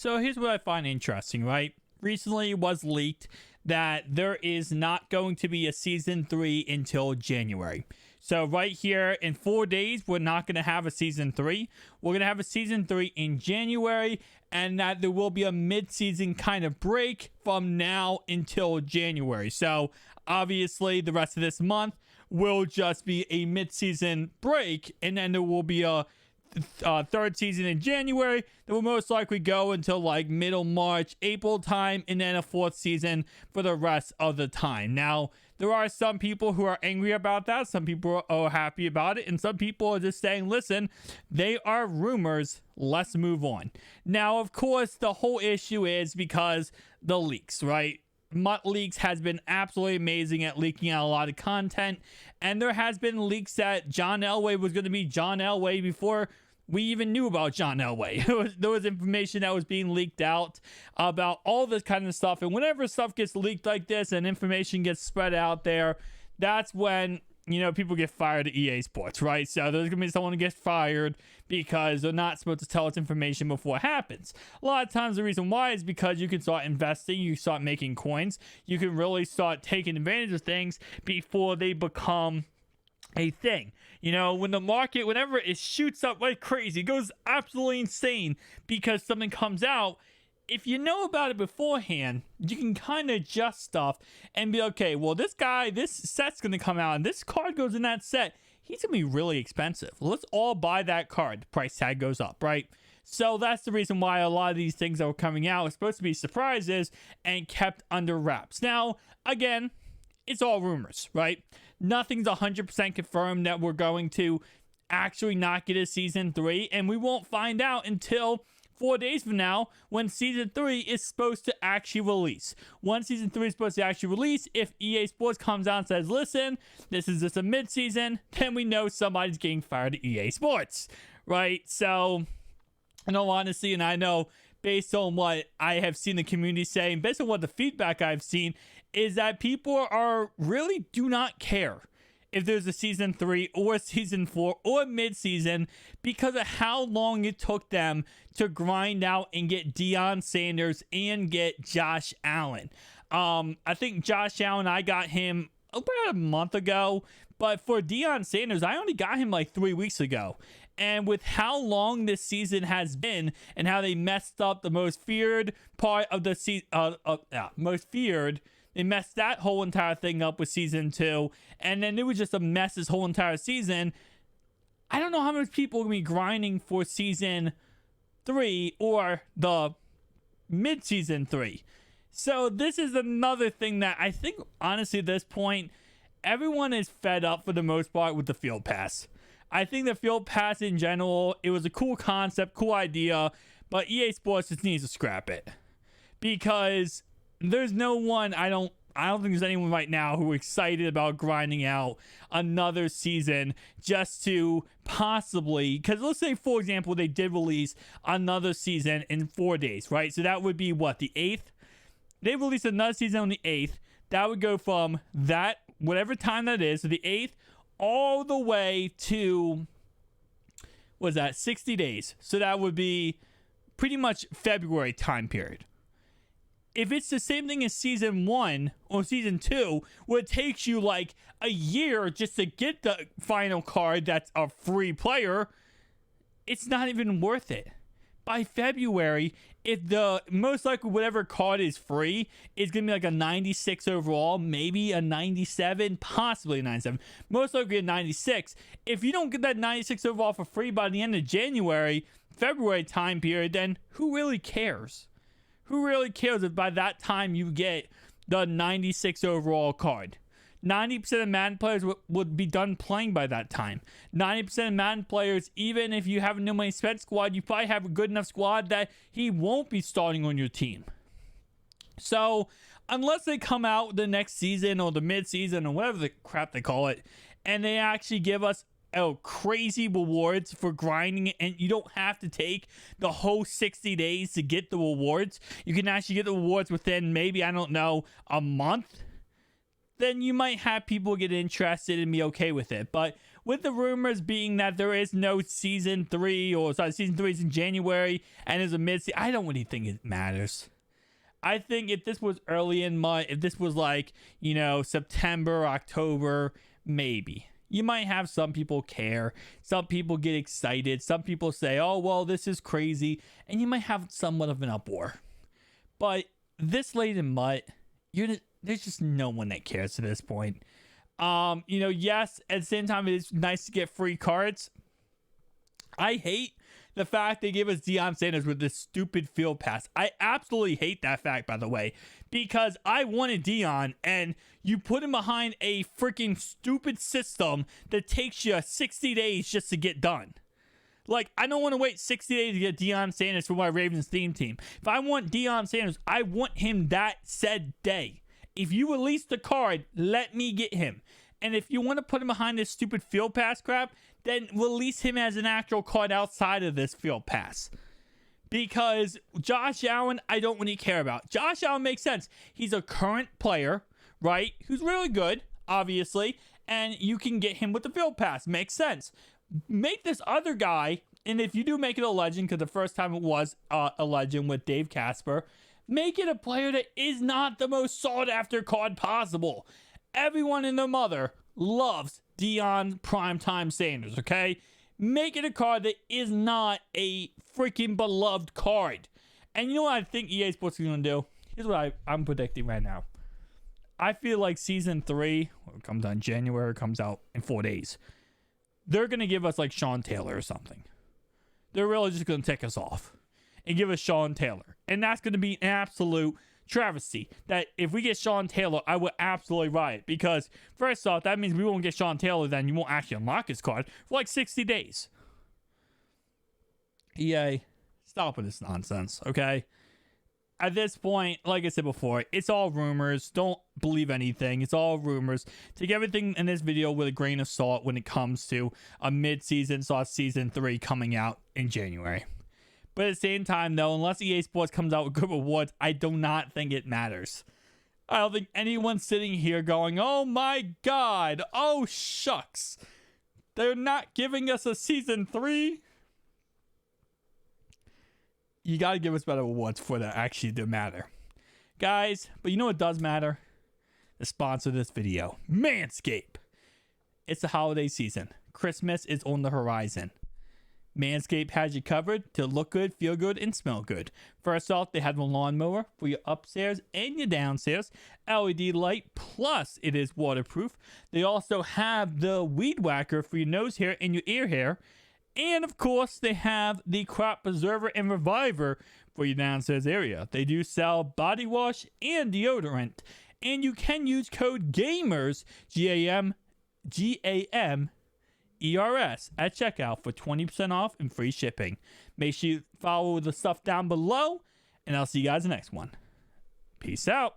So here's what I find interesting, right? Recently it was leaked that there is not going to be a season 3 until January. So right here in 4 days, we're not going to have a season 3. We're going to have a season 3 in January, and that there will be a mid-season kind of break from now until January. So obviously the rest of this month will just be a mid-season break, and then there will be a third season in January that will most likely go until like middle March, April time, and then a fourth season for the rest of the time. Now, there are some people who are angry about that. Some people are happy about it. And some people are just saying, listen, they are rumors. Let's move on. Now, of course, the whole issue is because the leaks, right? Mutt Leaks has been absolutely amazing at leaking out a lot of content. And there has been leaks that John Elway was going to be John Elway before we even knew about John Elway. There was information that was being leaked out about all this kind of stuff. And whenever stuff gets leaked like this and information gets spread out there, that's when, people get fired at EA Sports, right? So there's going to be someone who gets fired because they're not supposed to tell us information before it happens. A lot of times the reason why is because you can start investing, you start making coins, you can really start taking advantage of things before they become a thing. When the market, whenever it shoots up like crazy, it goes absolutely insane because something comes out. If you know about it beforehand, you can kind of adjust stuff and be okay, well, this set's going to come out and this card goes in that set. He's going to be really expensive. Let's all buy that card. The price tag goes up, right? So that's the reason why a lot of these things that were coming out are supposed to be surprises and kept under wraps. Now, again, it's all rumors, right? Nothing's 100% confirmed that we're going to actually not get a season 3, and we won't find out until 4 days from now when season 3 is supposed to actually release. Once season 3 is supposed to actually release, if EA Sports comes out and says, listen, this is just a mid-season, then we know somebody's getting fired at EA Sports, right? So, in all honesty, and I know based on what I have seen the community say, and based on what the feedback I've seen, is that people really do not care if there's a season 3 or a season 4 or mid-season because of how long it took them to grind out and get Deion Sanders and get Josh Allen. I think Josh Allen, I got him about a month ago, but for Deion Sanders, I only got him like 3 weeks ago. And with how long this season has been and how they messed up the most feared part of the season, they messed that whole entire thing up with season 2, and then it was just a mess this whole entire season. I don't know how much people are going to be grinding for season 3 or the mid-season 3. So this is another thing that I think, honestly, at this point, everyone is fed up for the most part with the Field Pass. I think the Field Pass in general, it was a cool concept, cool idea, but EA Sports just needs to scrap it. Because there's no one, I don't think there's anyone right now who is excited about grinding out another season just to possibly, because let's say, for example, they did release another season in 4 days, right? So that would be what, the 8th? They released another season on the 8th. That would go from that, whatever time that is, so the 8th, all the way to, what is that, 60 days. So that would be pretty much February time period. If it's the same thing as season 1 or season 2, where it takes you like a year just to get the final card that's a free player, it's not even worth it. By February, if the most likely whatever card is free is going to be like a 96 overall, maybe a 97, possibly a 97, most likely a 96. If you don't get that 96 overall for free by the end of January, February time period, then who really cares? Who really cares if by that time you get the 96 overall card? 90% of Madden players would be done playing by that time. 90% of Madden players, even if you have a no money spent squad, you probably have a good enough squad that he won't be starting on your team. So, unless they come out the next season or the mid-season or whatever the crap they call it, and they actually give us crazy rewards for grinding it, and you don't have to take the whole 60 days to get the rewards. You can actually get the rewards within maybe, I don't know, a month. Then you might have people get interested and be okay with it. But with the rumors being that there is no season 3, or sorry, season 3 is in January and is a mid-season, I don't really think it matters. I think if this was early in month, if this was like, September, October, maybe. You might have some people care. Some people get excited. Some people say, oh, well, this is crazy. And you might have somewhat of an uproar. But this late in month, there's just no one that cares at this point. Yes, at the same time, it is nice to get free cards. I hate the fact they give us Deion Sanders with this stupid field pass. I absolutely hate that fact, by the way, because I wanted Deion, and you put him behind a freaking stupid system that takes you 60 days just to get done. Like, I don't want to wait 60 days to get Deion Sanders for my Ravens theme team. If I want Deion Sanders, I want him that said day. If you release the card, let me get him. And if you want to put him behind this stupid field pass crap, then release him as an actual card outside of this field pass. Because Josh Allen, I don't really care about. Josh Allen makes sense. He's a current player, right? Who's really good, obviously. And you can get him with the field pass. Makes sense. Make this other guy, and if you do make it a legend, because the first time it was a legend with Dave Casper, make it a player that is not the most sought after card possible. Everyone and their mother loves Deion Primetime Sanders, okay? Make it a card that is not a freaking beloved card. And you know what I think EA Sports is going to do? Here's what I'm predicting right now. I feel like Season 3, it comes out in January, comes out in 4 days. They're going to give us like Sean Taylor or something. They're really just going to tick us off and give us Sean Taylor. And that's going to be an absolute travesty. That if we get Sean Taylor, I would absolutely riot. Because first off, that means we won't get Sean Taylor, then you won't actually unlock his card for like 60 days. EA, stop with this nonsense, okay? At this point, like I said before, it's all rumors. Don't believe anything. It's all rumors. Take everything in this video with a grain of salt when it comes to a mid-season season 3 coming out in January. But at the same time, though, unless EA Sports comes out with good rewards, I do not think it matters. I don't think anyone's sitting here going, oh my god, oh shucks, they're not giving us a season 3. You gotta give us better rewards for that actually to matter. Guys, but you know what does matter? The sponsor of this video, Manscaped. It's the holiday season. Christmas is on the horizon. Manscaped has you covered to look good, feel good, and smell good. First off, they have a lawnmower for your upstairs and your downstairs. LED light, plus it is waterproof. They also have the weed whacker for your nose hair and your ear hair. And of course, they have the crop preserver and reviver for your downstairs area. They do sell body wash and deodorant. And you can use code GAMERS, GAMERS, at checkout for 20% off and free shipping. Make sure you follow the stuff down below, and I'll see you guys in the next one. Peace out.